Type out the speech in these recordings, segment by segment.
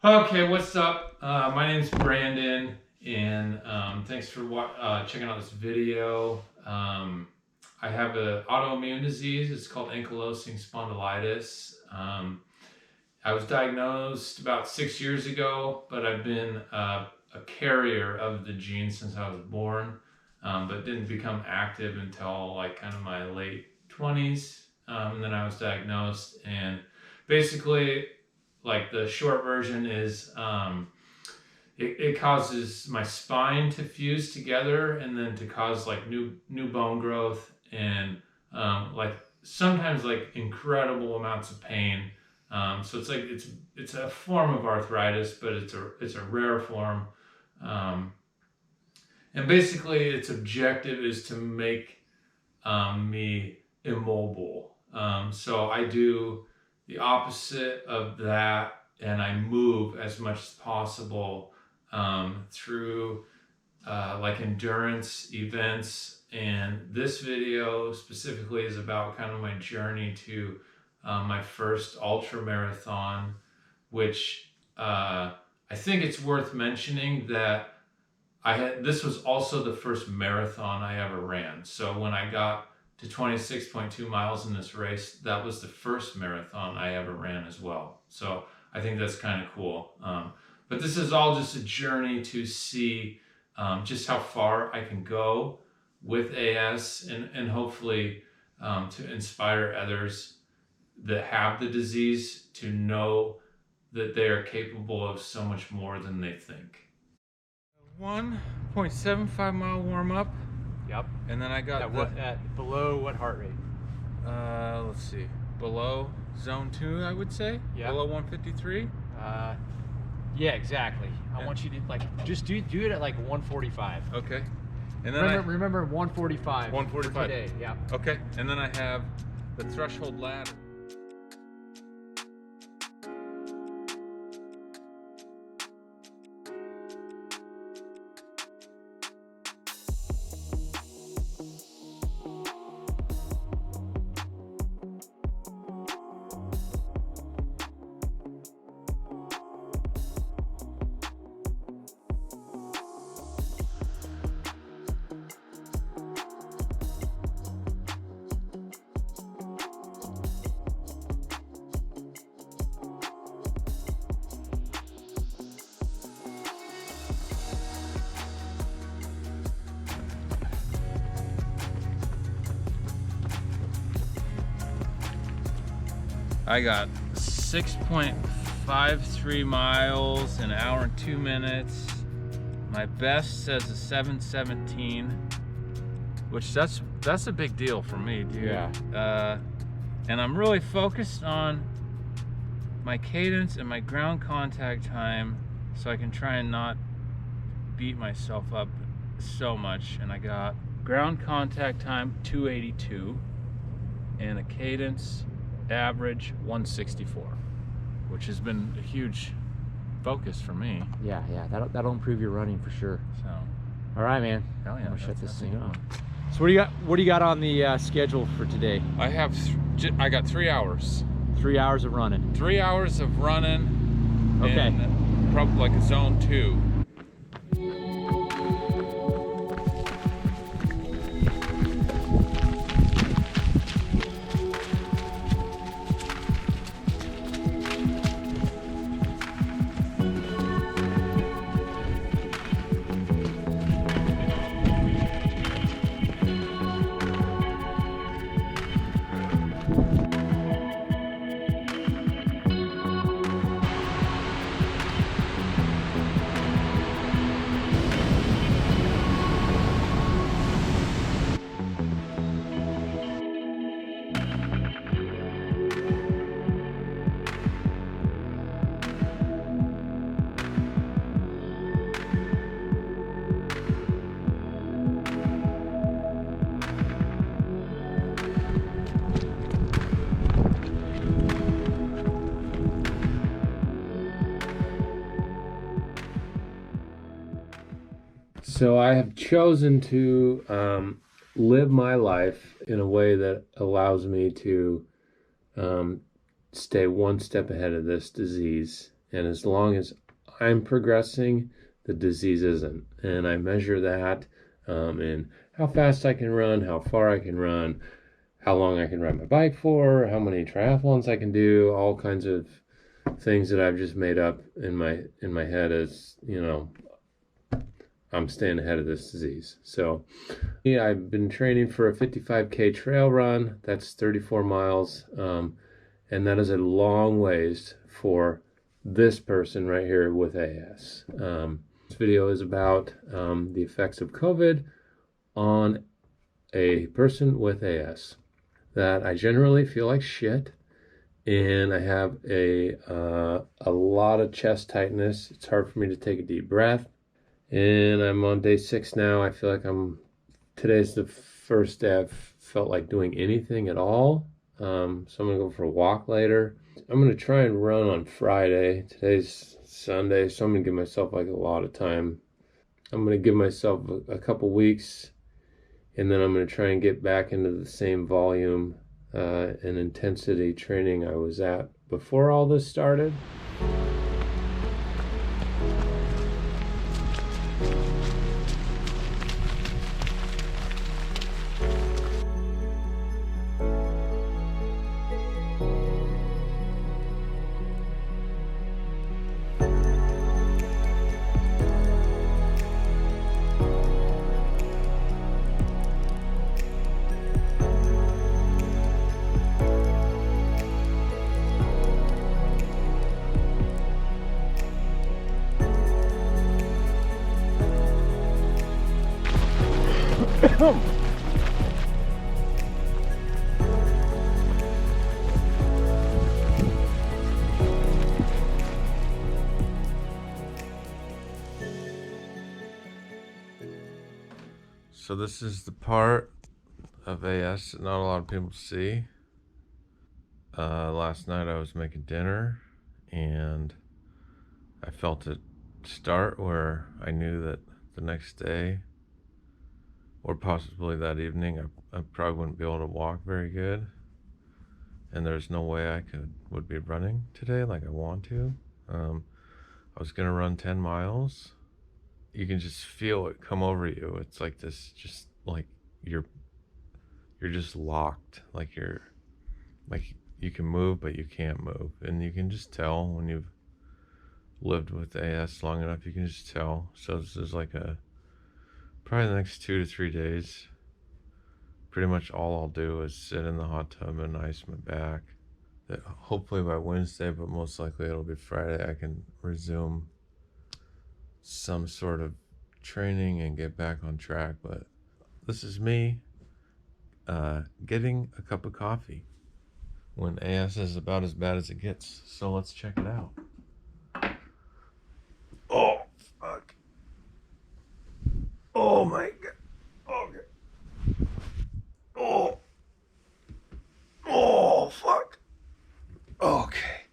Okay, what's up? My name's Brandon, and thanks for checking out this video. I have an autoimmune disease. It's called Ankylosing Spondylitis. I was diagnosed about 6 years ago, but I've been a carrier of the gene since I was born, but didn't become active until like kind of my late 20s. And then I was diagnosed, and basically, like the short version is it causes my spine to fuse together and then to cause like new bone growth and like sometimes like incredible amounts of pain. So it's like it's a form of arthritis, but it's a rare form. Um, and basically, its objective is to make me immobile. So I do the opposite of that, and I move as much as possible through like endurance events. And this video specifically is about kind of my journey to my first ultra marathon, which I think it's worth mentioning that this was also the first marathon I ever ran. So when I got to 26.2 miles in this race, that was the first marathon I ever ran as well. So I think that's kind of cool. But this is all just a journey to see just how far I can go with AS and hopefully to inspire others that have the disease to know that they are capable of so much more than they think. 1.75 mile warm up. Yep. And then I got below what heart rate? Let's see, below zone 2, I would say. Yeah. Below 153. Yeah, exactly. I want you to like just do it at like 145. Okay. And then remember 145. 145 today. Yeah. Okay. And then I have the threshold ladder. I got 6.53 miles, an hour and 2 minutes. My best says a 7:17, which that's a big deal for me, dude. Yeah. And I'm really focused on my cadence and my ground contact time, so I can try and not beat myself up so much. And I got ground contact time 282 and a cadence average 164, which has been a huge focus for me. Yeah. That'll improve your running for sure. So, all right, man. hell yeah, I'm gonna shut this thing on. So what do you got on the schedule for today? I got 3 hours. 3 hours of running. 3 hours of running. Okay. In probably like a zone 2. So I have chosen to live my life in a way that allows me to stay one step ahead of this disease. And as long as I'm progressing, the disease isn't. And I measure that in how fast I can run, how far I can run, how long I can ride my bike for, how many triathlons I can do, all kinds of things that I've just made up in my head as, you know, I'm staying ahead of this disease. So yeah, I've been training for a 55K trail run. That's 34 miles. And that is a long ways for this person right here with AS. This video is about the effects of COVID on a person with AS. That I generally feel like shit, and I have a lot of chest tightness. It's hard for me to take a deep breath, and I'm on day 6 now. I feel like today's the first day I've felt like doing anything at all. So I'm gonna go for a walk later. I'm gonna try and run on Friday. Today's Sunday, so I'm gonna give myself like a lot of time. I'm gonna give myself a couple weeks, and then I'm gonna try and get back into the same volume and intensity training I was at before all this started. So this is the part of AS that not a lot of people see. Last night I was making dinner and I felt it start where I knew that the next day or possibly that evening I probably wouldn't be able to walk very good, and there's no way I would be running today like I want to. I was gonna run 10 miles. You can just feel it come over you. It's like this, just like you're just locked, like you can move but you can't move, and you can just tell when you've lived with AS long enough. You can just tell. So this is like probably the next 2 to 3 days, pretty much all I'll do is sit in the hot tub and ice my back. That hopefully by Wednesday, but most likely it'll be Friday, I can resume some sort of training and get back on track. But this is me getting a cup of coffee when AS is about as bad as it gets. So let's check it out. Oh, fuck. Oh my god. Okay. Oh. Oh, fuck. Okay.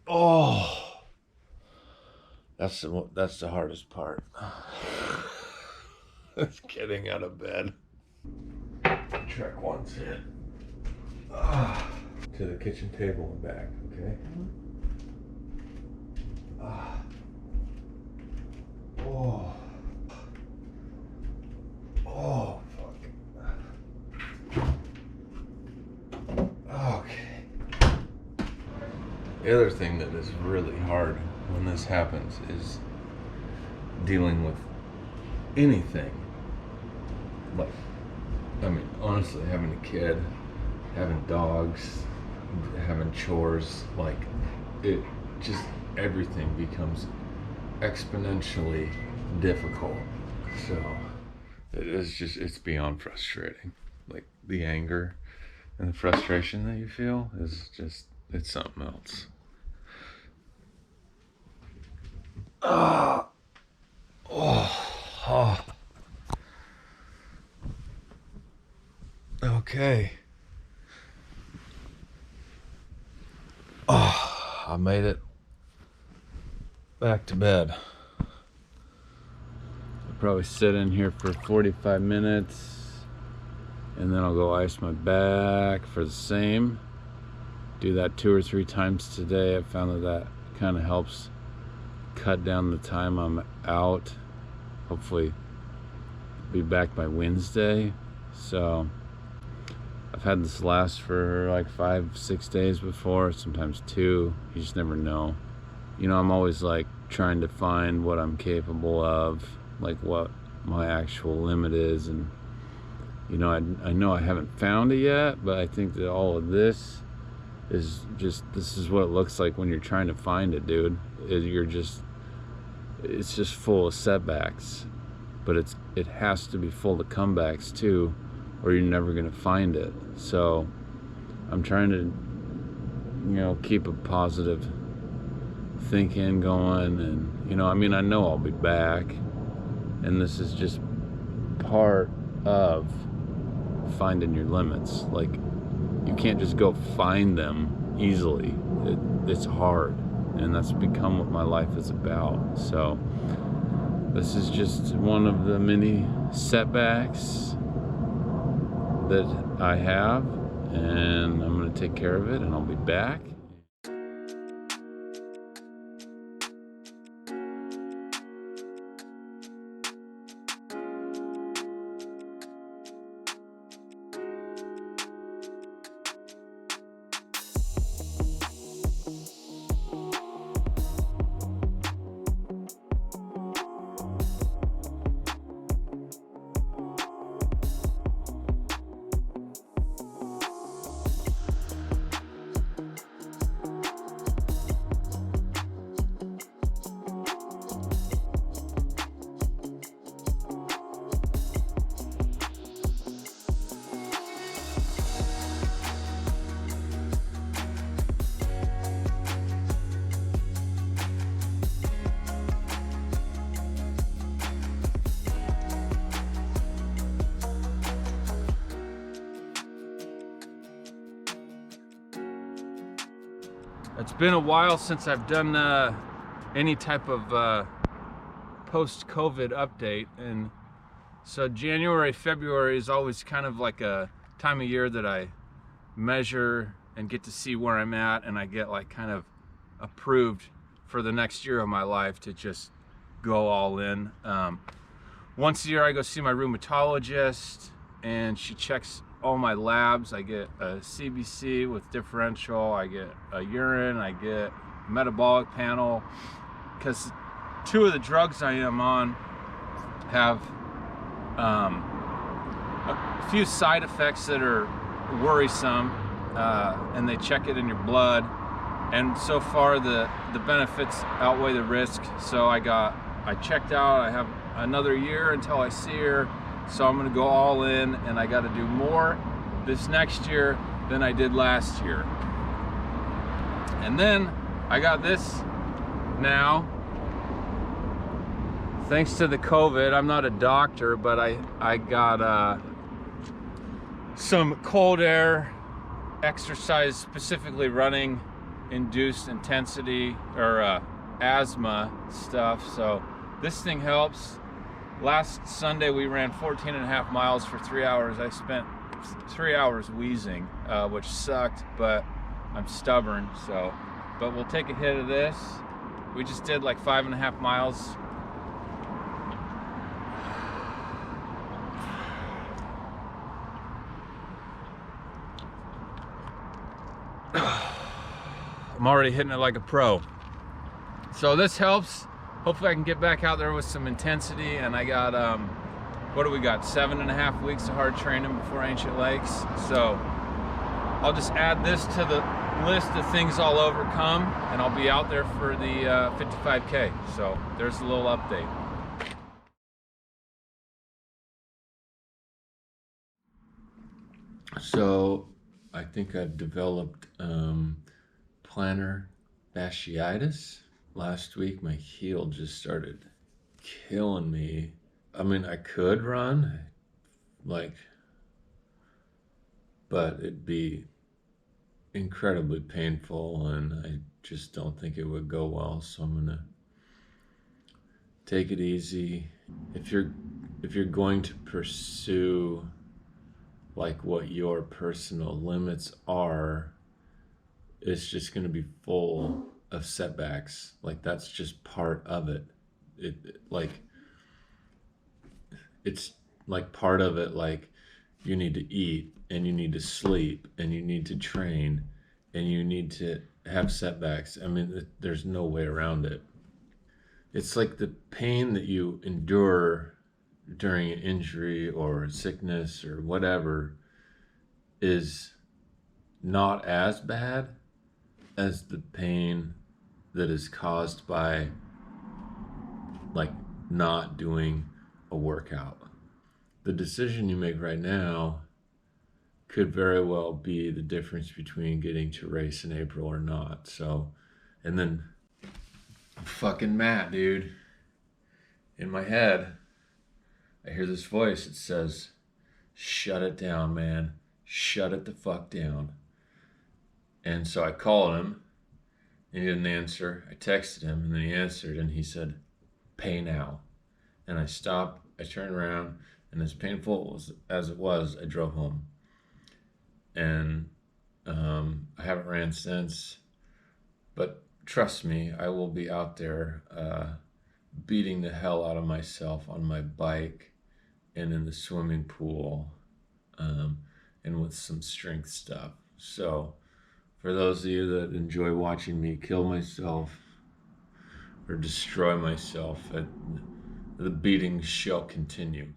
Oh. That's the hardest part. It's getting out of bed. Track one's in. To the kitchen table and back, okay? Oh. Oh, fuck. Okay. The other thing that is really hard when this happens is dealing with anything. Like, I mean, honestly, having a kid, having dogs, having chores, like, it just, everything becomes exponentially difficult. So it's beyond frustrating. Like, the anger and the frustration that you feel is just, it's something else. Okay. I made it back to bed. I'll probably sit in here for 45 minutes and then I'll go ice my back for the same. do that 2 or 3 times today. I found that that kind of helps cut down the time I'm out. Hopefully be back by Wednesday. So I've had this last for like 5-6 days before, sometimes 2. You just never know. You know, I'm always like trying to find what I'm capable of, like what my actual limit is. And you know, I know I haven't found it yet, but I think that all of this is just, this is what it looks like when you're trying to find it, dude. It's just full of setbacks, but it has to be full of comebacks too, or you're never gonna find it. So I'm trying to, you know, keep a positive thinking going. And you know, I mean, I know I'll be back, and this is just part of finding your limits. Like, you can't just go find them easily. It's hard, and that's become what my life is about. So this is just one of the many setbacks that I have, and I'm going to take care of it, and I'll be back. It's been a while since I've done any type of post-COVID update, and so January, February is always kind of like a time of year that I measure and get to see where I'm at, and I get like kind of approved for the next year of my life to just go all in. Once a year I go see my rheumatologist, and she checks all my labs. I get a CBC with differential, I get a urine, I get a metabolic panel, because 2 of the drugs I am on have a few side effects that are worrisome, and they check it in your blood, and so far the benefits outweigh the risk. So I checked out. I have another year until I see her. So I'm gonna go all in, and I gotta do more this next year than I did last year. And then I got this now. Thanks to the COVID, I'm not a doctor, but I got some cold air exercise, specifically running induced intensity or asthma stuff. So this thing helps. Last Sunday we ran 14.5 miles for 3 hours. I spent 3 hours wheezing, which sucked, but I'm stubborn. So, but we'll take a hit of this. We just did like 5.5 miles. I'm already hitting it like a pro. So this helps. Hopefully I can get back out there with some intensity. And I got, what do we got? 7.5 weeks of hard training before Ancient Lakes. So I'll just add this to the list of things I'll overcome, and I'll be out there for the 55K. So there's a little update. So I think I've developed plantar fasciitis. Last week my heel just started killing me. I mean, I could run, but it'd be incredibly painful, and I just don't think it would go well. So I'm gonna take it easy. If you're going to pursue like what your personal limits are, it's just going to be full of setbacks. Like, that's just part of it. It's like part of it, like, you need to eat and you need to sleep and you need to train and you need to have setbacks. I mean, there's no way around it. It's like the pain that you endure during an injury or sickness or whatever is not as bad as the pain that is caused by, like, not doing a workout. The decision you make right now could very well be the difference between getting to race in April or not. So, and then I'm fucking Matt, dude. In my head, I hear this voice. It says, shut it down, man. Shut it the fuck down. And so I called him, and he didn't answer. I texted him, and then he answered, and he said, pay now. And I stopped, I turned around, and as painful as it was, I drove home. And I haven't ran since, but trust me, I will be out there beating the hell out of myself on my bike and in the swimming pool, and with some strength stuff. So for those of you that enjoy watching me kill myself or destroy myself, the beating shall continue.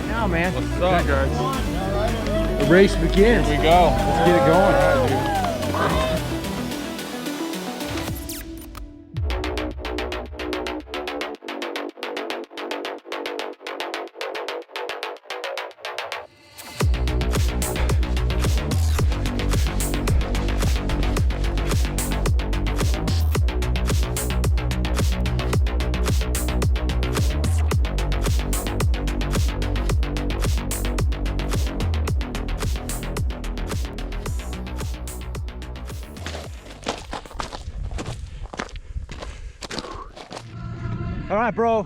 Now, man. What's up, guys? The race begins. Here we go. Let's get it going. All right, dude. All right, bro.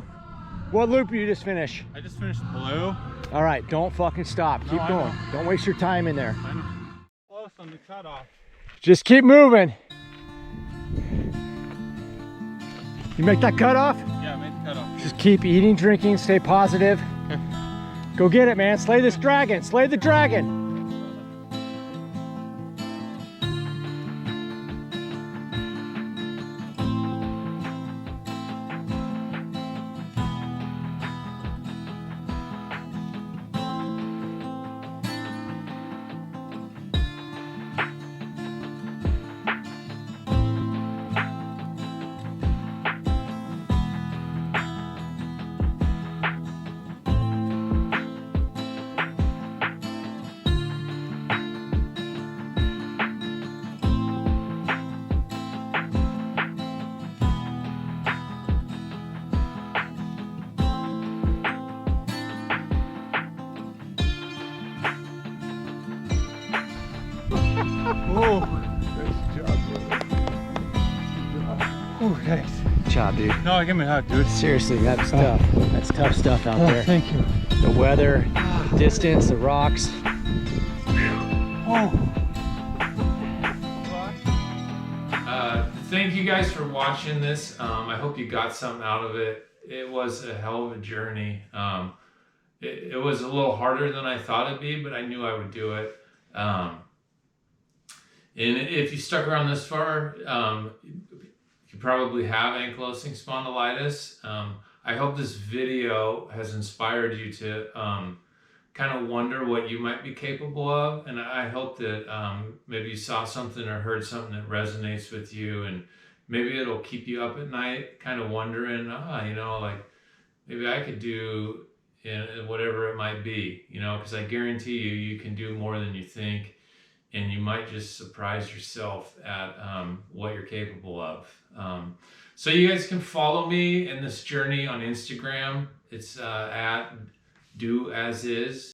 What loop you just finish? I just finished blue. All right, don't fucking stop. Keep I going. know. Don't waste your time in there. I know. Close on the cutoff. Just keep moving. You make that cutoff? Yeah, I made the cutoff. Just keep eating, drinking, stay positive. Go get it, man. Slay this dragon. Slay the dragon. Oh, nice job, brother. Oh, thanks. Good job, dude. No, give me a hug, dude. Seriously, that's tough. That's tough stuff out there. Thank you. The weather, the distance, the rocks. Oh. Thank you guys for watching this. I hope you got something out of it. It was a hell of a journey. It was a little harder than I thought it'd be, but I knew I would do it. And if you stuck around this far, you probably have ankylosing spondylitis. I hope this video has inspired you to kind of wonder what you might be capable of. And I hope that maybe you saw something or heard something that resonates with you, and maybe it'll keep you up at night kind of wondering, like maybe I could do whatever it might be, because I guarantee you can do more than you think, and you might just surprise yourself at what you're capable of. So you guys can follow me in this journey on Instagram. It's at do as is.